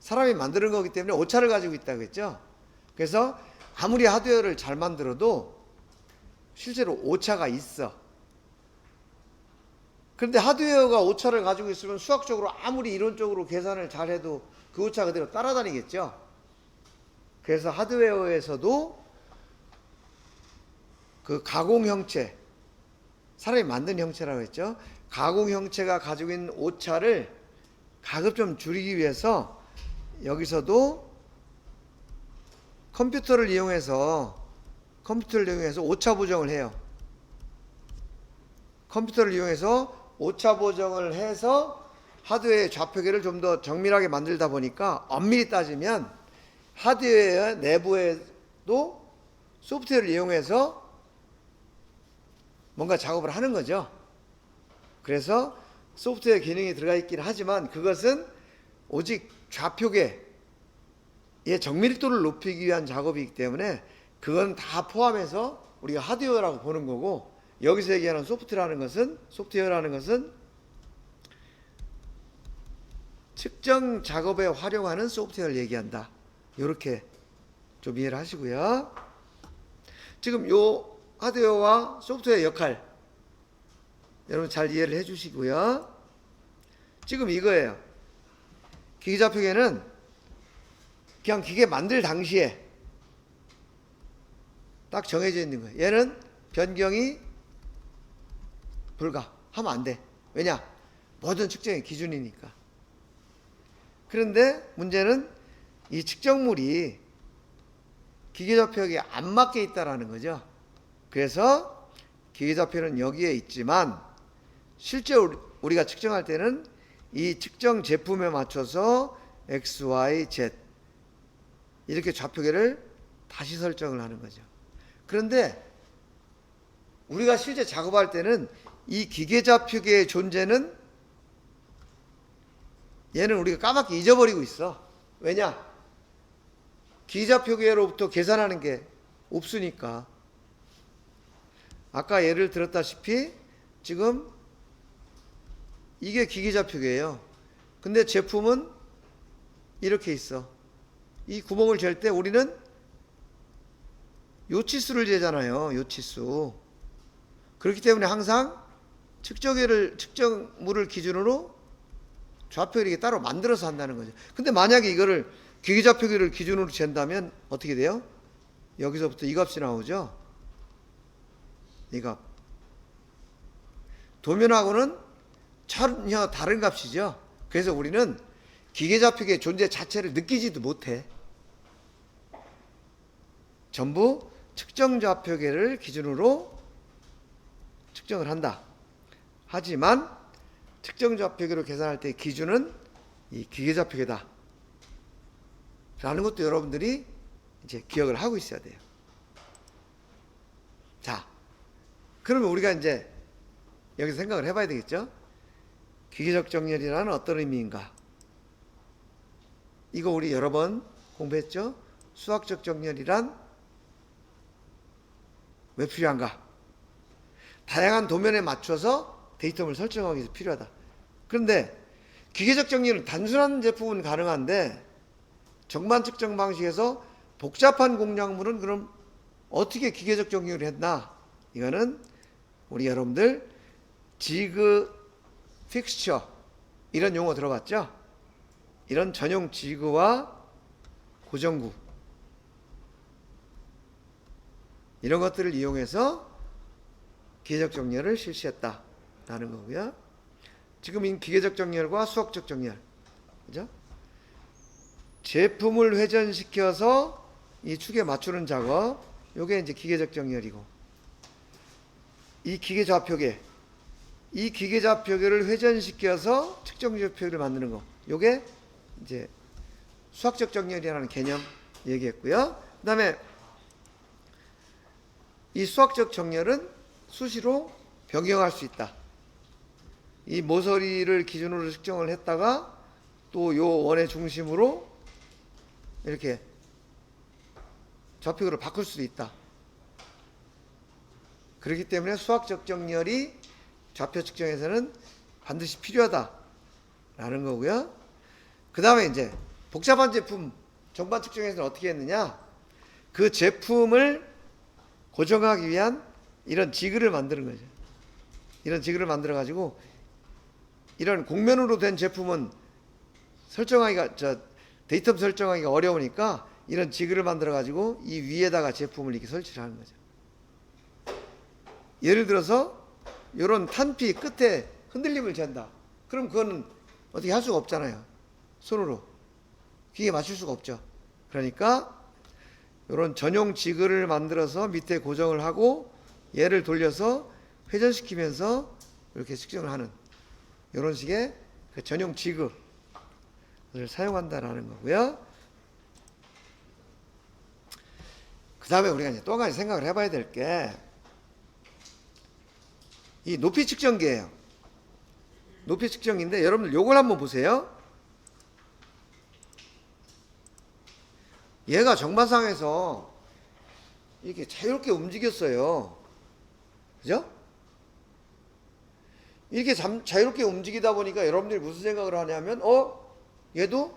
S1: 사람이 만드는 거기 때문에 오차를 가지고 있다고 했죠. 그래서 아무리 하드웨어를 잘 만들어도 실제로 오차가 있어. 그런데 하드웨어가 오차를 가지고 있으면 수학적으로 아무리 이론적으로 계산을 잘해도 그 오차 그대로 따라다니겠죠. 그래서 하드웨어에서도 그 가공 형체, 사람이 만든 형체라고 했죠. 가공 형체가 가지고 있는 오차를 가급 좀 줄이기 위해서 여기서도 컴퓨터를 이용해서 오차 보정을 해요. 컴퓨터를 이용해서 오차 보정을 해서 하드웨어의 좌표계를 좀 더 정밀하게 만들다 보니까 엄밀히 따지면 하드웨어 내부에도 소프트웨어를 이용해서 뭔가 작업을 하는 거죠. 그래서 소프트웨어 기능이 들어가 있긴 하지만 그것은 오직 좌표계의 정밀도를 높이기 위한 작업이기 때문에 그건 다 포함해서 우리가 하드웨어라고 보는 거고, 여기서 얘기하는 소프트웨어라는 것은 측정 작업에 활용하는 소프트웨어를 얘기한다. 이렇게 좀 이해를 하시고요. 지금 요 하드웨어와 소프트웨어 역할 여러분 잘 이해를 해 주시고요. 지금 이거예요. 기계좌표계는 그냥 기계 만들 당시에 딱 정해져 있는 거예요. 얘는 변경이 불가. 하면 안 돼. 왜냐? 모든 측정의 기준이니까. 그런데 문제는 이 측정물이 기계좌표계에 안 맞게 있다라는 거죠. 그래서 기계좌표는 여기에 있지만 실제 우리가 측정할 때는 이 측정 제품에 맞춰서 X, Y, Z 이렇게 좌표계를 다시 설정을 하는 거죠. 그런데 우리가 실제 작업할 때는 이 기계좌표계의 존재는 얘는 우리가 까맣게 잊어버리고 있어. 왜냐? 기계좌표계로부터 계산하는 게 없으니까. 아까 예를 들었다시피 지금 이게 기계좌표계예요. 근데 제품은 이렇게 있어. 이 구멍을 잴 때 우리는 요치수를 재잖아요. 요치수. 그렇기 때문에 항상 측정물을 기준으로 좌표를 이렇게 따로 만들어서 한다는 거죠. 근데 만약에 이거를 기계좌표계를 기준으로 잰다면 어떻게 돼요? 여기서부터 이 값이 나오죠. 이 값. 도면하고는 전혀 다른 값이죠. 그래서 우리는 기계좌표계의 존재 자체를 느끼지도 못해. 전부 측정좌표계를 기준으로 측정을 한다. 하지만 측정좌표계로 계산할 때 기준은 이 기계좌표계다 라는 것도 여러분들이 이제 기억을 하고 있어야 돼요. 자, 그러면 우리가 이제 여기서 생각을 해봐야 되겠죠. 기계적 정렬이라는 어떤 의미인가? 이거 우리 여러 번 공부했죠. 수학적 정렬이란 왜 필요한가? 다양한 도면에 맞춰서 데이터를 설정하기 위해서 필요하다. 그런데 기계적 정렬은 단순한 제품은 가능한데 정반 측정 방식에서 복잡한 공략물은 그럼 어떻게 기계적 정렬을 했나? 이거는 우리 여러분들 지그 픽스처 이런 용어 들어봤죠? 이런 전용 지그와 고정구 이런 것들을 이용해서 기계적 정렬을 실시했다라는 거고요. 지금 이 기계적 정렬과 수학적 정렬, 그죠? 제품을 회전시켜서 이 축에 맞추는 작업, 요게 이제 기계적 정렬이고, 이 기계좌표계를 회전시켜서 측정좌표계를 만드는 거, 요게 이제 수학적 정렬이라는 개념 얘기했고요. 그 다음에 이 수학적 정렬은 수시로 변경할 수 있다. 이 모서리를 기준으로 측정을 했다가 또 요 원의 중심으로 이렇게 좌표계를 바꿀 수도 있다. 그렇기 때문에 수학적 정렬이 좌표 측정에서는 반드시 필요하다라는 거고요. 그 다음에 이제 복잡한 제품 정반 측정에서는 어떻게 했느냐? 그 제품을 고정하기 위한 이런 지그를 만드는 거죠. 이런 지그를 만들어 가지고 이런 곡면으로 된 제품은 데이터 설정하기가 어려우니까 이런 지그를 만들어 가지고 이 위에다가 제품을 이렇게 설치를 하는 거죠. 예를 들어서 이런 탄피 끝에 흔들림을 잰다. 그럼 그거는 어떻게 할 수가 없잖아요. 손으로 기계 맞출 수가 없죠. 그러니까 이런 전용 지그를 만들어서 밑에 고정을 하고 얘를 돌려서 회전시키면서 이렇게 측정을 하는 이런 식의 그 전용 지그를 사용한다라는 거고요. 그 다음에 우리가 이제 또 한 가지 생각을 해봐야 될 게 이 높이 측정기예요. 높이 측정기인데 여러분들 요걸 한번 보세요. 얘가 정마상에서 이렇게 자유롭게 움직였어요. 그죠? 이렇게 자유롭게 움직이다 보니까 여러분들이 무슨 생각을 하냐면 얘도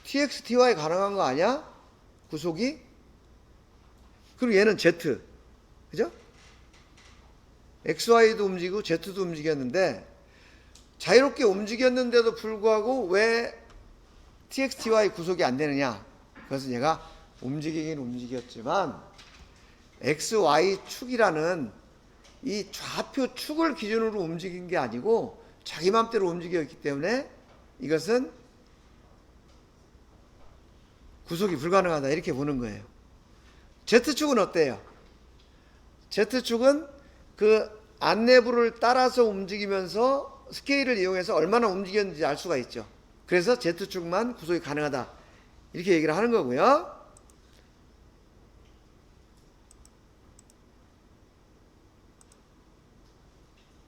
S1: TX-TY 가능한 거 아니야? 구속이? 그리고 얘는 Z 그죠? XY도 움직이고 Z도 움직였는데 자유롭게 움직였는데도 불구하고 왜 TX-TY 구속이 안 되느냐? 그것은 얘가 움직이긴 움직였지만 XY 축이라는 이 좌표 축을 기준으로 움직인 게 아니고 자기 맘대로 움직였기 때문에 이것은 구속이 불가능하다 이렇게 보는 거예요. Z축은 어때요? Z축은 그 안내부를 따라서 움직이면서 스케일을 이용해서 얼마나 움직였는지 알 수가 있죠. 그래서 Z축만 구속이 가능하다 이렇게 얘기를 하는 거고요.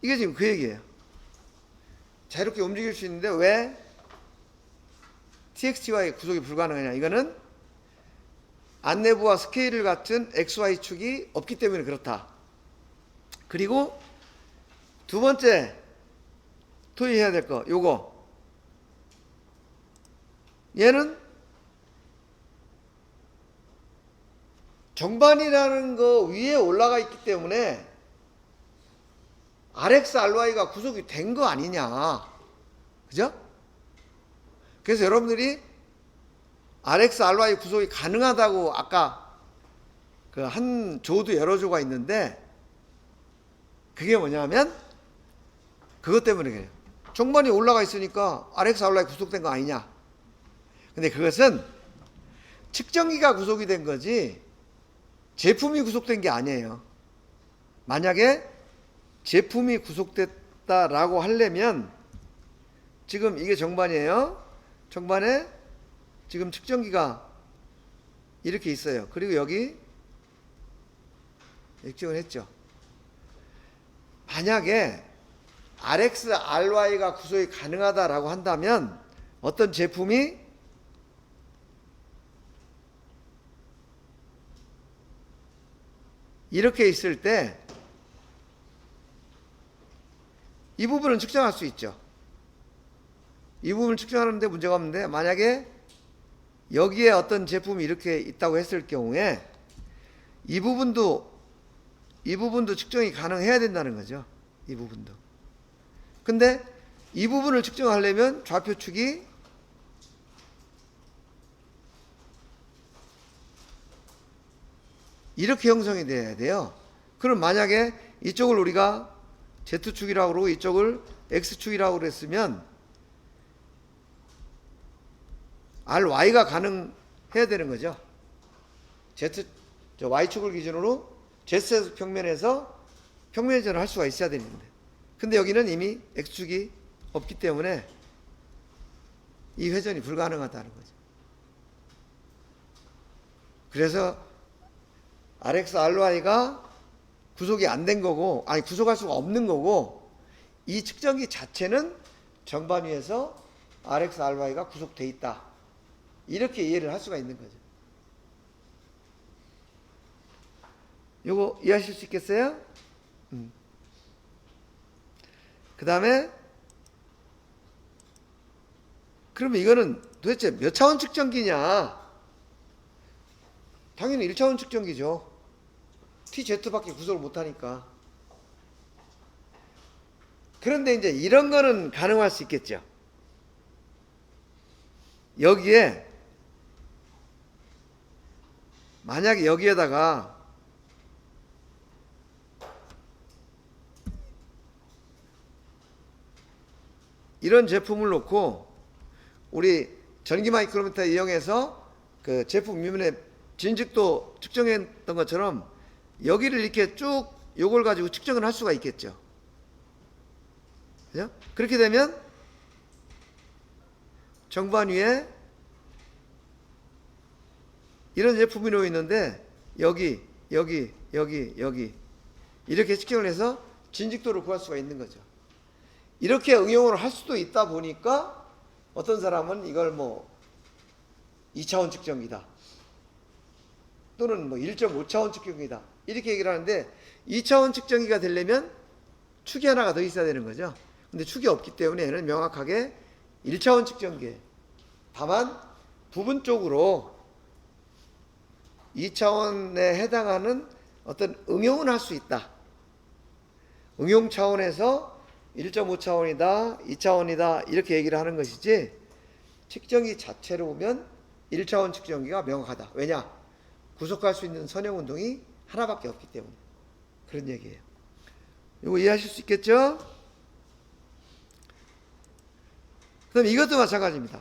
S1: 이게 지금 그 얘기예요. 자유롭게 움직일 수 있는데 왜 TXTY 구속이 불가능하냐. 이거는 안내부와 스케일을 갖춘 XY축이 없기 때문에 그렇다. 그리고 두 번째 토의해야 될 거 요거 얘는 정반이라는 거 위에 올라가 있기 때문에 RX, RY가 구속이 된 거 아니냐. 그죠? 그래서 여러분들이 RX, RY 구속이 가능하다고 아까 그 한 조도 여러 조가 있는데 그게 뭐냐면 그것 때문에 그래요. 정반이 올라가 있으니까 RX, RY 구속된 거 아니냐. 근데 그것은 측정기가 구속이 된 거지 제품이 구속된 게 아니에요. 만약에 제품이 구속됐다라고 하려면 지금 이게 정반이에요. 정반에 지금 측정기가 이렇게 있어요. 그리고 여기 측정을 했죠. 만약에 RX, RY가 구속이 가능하다라고 한다면 어떤 제품이 이렇게 있을 때 이 부분은 측정할 수 있죠. 이 부분을 측정하는데 문제가 없는데 만약에 여기에 어떤 제품이 이렇게 있다고 했을 경우에 이 부분도 측정이 가능해야 된다는 거죠. 이 부분도. 근데 이 부분을 측정하려면 좌표축이 이렇게 형성이 돼야 돼요. 그럼 만약에 이쪽을 우리가 Z축이라고 그러고 이쪽을 X축이라고 그랬으면 RY가 가능해야 되는 거죠. Y축을 기준으로 Z 평면에서 평면회전을 할 수가 있어야 되는데 근데 여기는 이미 X축이 없기 때문에 이 회전이 불가능하다는 거죠. 그래서 RX, RY가 구속이 안 된 거고 아니 구속할 수가 없는 거고 이 측정기 자체는 정반 위에서 RX, RY가 구속돼 있다. 이렇게 이해를 할 수가 있는 거죠. 요거 이해하실 수 있겠어요? 그 다음에 그러면 이거는 도대체 몇 차원 측정기냐? 당연히 1차원 측정기죠. TZ밖에 구속을 못하니까. 그런데 이제 이런 거는 가능할 수 있겠죠. 여기에 만약에 여기에다가 이런 제품을 놓고 우리 전기 마이크로미터 이용해서 그 제품 표면의 진직도 측정했던 것처럼 여기를 이렇게 쭉 요걸 가지고 측정을 할 수가 있겠죠. 그죠? 그렇게 되면 정반 위에 이런 제품이 놓여 있는데 여기 이렇게 측정을 해서 진직도를 구할 수가 있는 거죠. 이렇게 응용을 할 수도 있다 보니까 어떤 사람은 이걸 뭐 2차원 측정기다 또는 뭐 1.5차원 측정기다 이렇게 얘기를 하는데 2차원 측정기가 되려면 축이 하나가 더 있어야 되는 거죠. 근데 축이 없기 때문에 얘는 명확하게 1차원 측정기예요. 다만 부분적으로 2차원에 해당하는 어떤 응용은 할 수 있다. 응용 차원에서 1.5차원이다, 2차원이다 이렇게 얘기를 하는 것이지 측정기 자체로 보면 1차원 측정기가 명확하다. 왜냐? 구속할 수 있는 선형운동이 하나밖에 없기 때문에 그런 얘기예요. 이거 이해하실 수 있겠죠? 그럼 이것도 마찬가지입니다.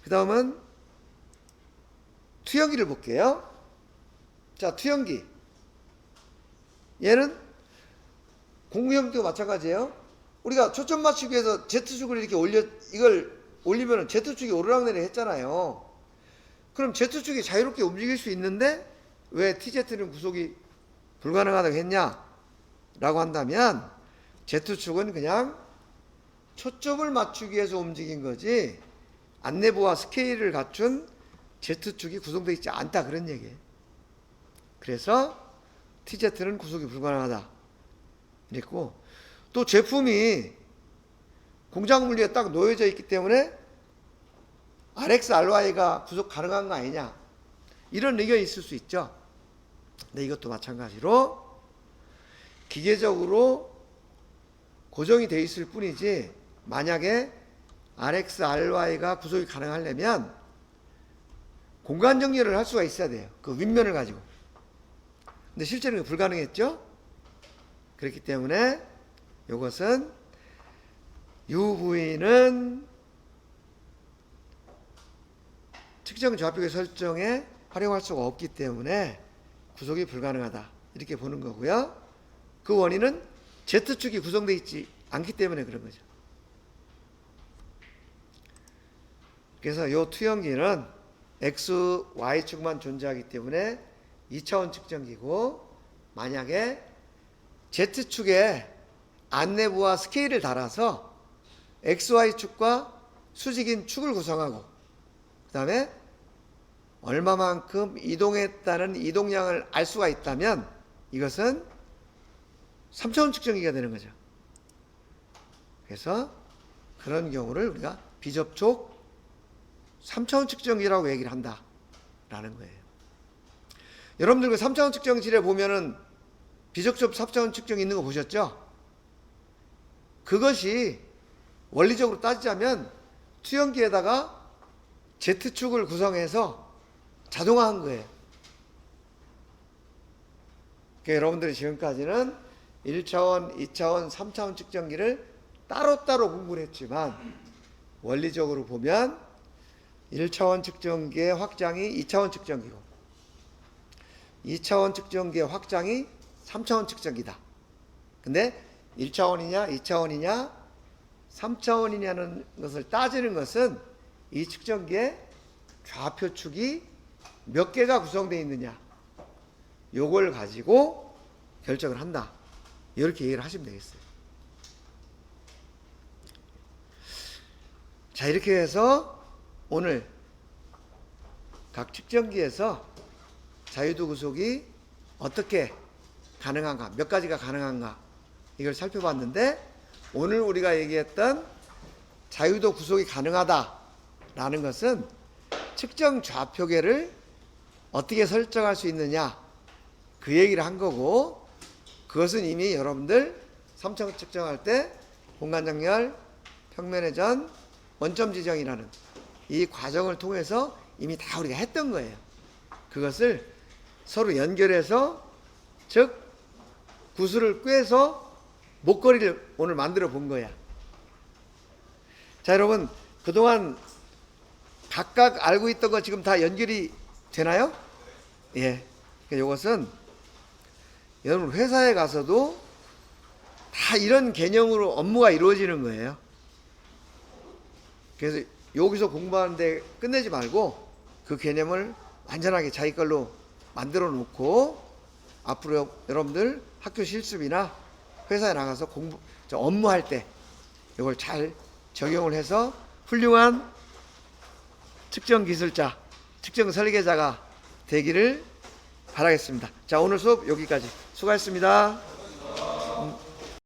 S1: 그 다음은 투영기를 볼게요. 자, 투영기. 얘는 공구형도 마찬가지예요. 우리가 초점 맞추기 위해서 Z축을 이렇게 이걸 올리면 Z축이 오르락내리락 했잖아요. 그럼 Z축이 자유롭게 움직일 수 있는데 왜 TZ는 구속이 불가능하다고 했냐? 라고 한다면 Z축은 그냥 초점을 맞추기 위해서 움직인 거지 안내부와 스케일을 갖춘 Z축이 구성되어 있지 않다 그런 얘기예요. 그래서 TZ는 구속이 불가능하다 그랬고 또 제품이 공장 물리에 딱 놓여져 있기 때문에 RX, RY가 구속 가능한 거 아니냐 이런 의견이 있을 수 있죠. 근데 이것도 마찬가지로 기계적으로 고정이 되어 있을 뿐이지 만약에 RX, RY가 구속이 가능하려면 공간 정렬을 할 수가 있어야 돼요. 그 윗면을 가지고. 근데 실제로는 불가능했죠. 그렇기 때문에 이것은 UV는 측정 좌표계 설정에 활용할 수가 없기 때문에 구속이 불가능하다 이렇게 보는 거고요. 그 원인은 Z축이 구성되어 있지 않기 때문에 그런 거죠. 그래서 이 투영기는 X, Y축만 존재하기 때문에 2차원 측정기고 만약에 Z축에 안내부와 스케일을 달아서 XY축과 수직인 축을 구성하고 그 다음에 얼마만큼 이동했다는 이동량을 알 수가 있다면 이것은 3차원 측정기가 되는 거죠. 그래서 그런 경우를 우리가 비접촉 3차원 측정기라고 얘기를 한다라는 거예요. 여러분들 그 3차원 측정실에 보면은 비접촉 3차원 측정이 있는 거 보셨죠? 그것이 원리적으로 따지자면 투영기에다가 Z축을 구성해서 자동화한 거예요. 그러니까 여러분들이 지금까지는 1차원, 2차원, 3차원 측정기를 따로따로 공부를 했지만 원리적으로 보면 1차원 측정기의 확장이 2차원 측정기고 2차원 측정기의 확장이 3차원 측정기다. 근데 1차원이냐 2차원이냐 3차원이냐는 것을 따지는 것은 이 측정기의 좌표축이 몇 개가 구성되어 있느냐 요걸 가지고 결정을 한다. 이렇게 얘기를 하시면 되겠어요. 자, 이렇게 해서 오늘 각 측정기에서 자유도 구속이 어떻게 가능한가, 몇 가지가 가능한가 이걸 살펴봤는데 오늘 우리가 얘기했던 자유도 구속이 가능하다라는 것은 측정 좌표계를 어떻게 설정할 수 있느냐 그 얘기를 한 거고 그것은 이미 여러분들 3차원 측정할 때 공간정렬, 평면회전, 원점 지정이라는 이 과정을 통해서 이미 다 우리가 했던 거예요. 그것을 서로 연결해서, 즉 구슬을 꿰서 목걸이를 오늘 만들어 본 거야. 자, 여러분, 그동안 각각 알고 있던 거 지금 다 연결이 되나요? 예. 이것은 여러분 회사에 가서도 다 이런 개념으로 업무가 이루어지는 거예요. 그래서 여기서 공부하는데 끝내지 말고 그 개념을 완전하게 자기 걸로 만들어 놓고 앞으로 여러분들 학교 실습이나 회사에 나가서 업무할 때 이걸 잘 적용을 해서 훌륭한 측정 기술자, 측정 설계자가 되기를 바라겠습니다. 자, 오늘 수업 여기까지. 수고하셨습니다.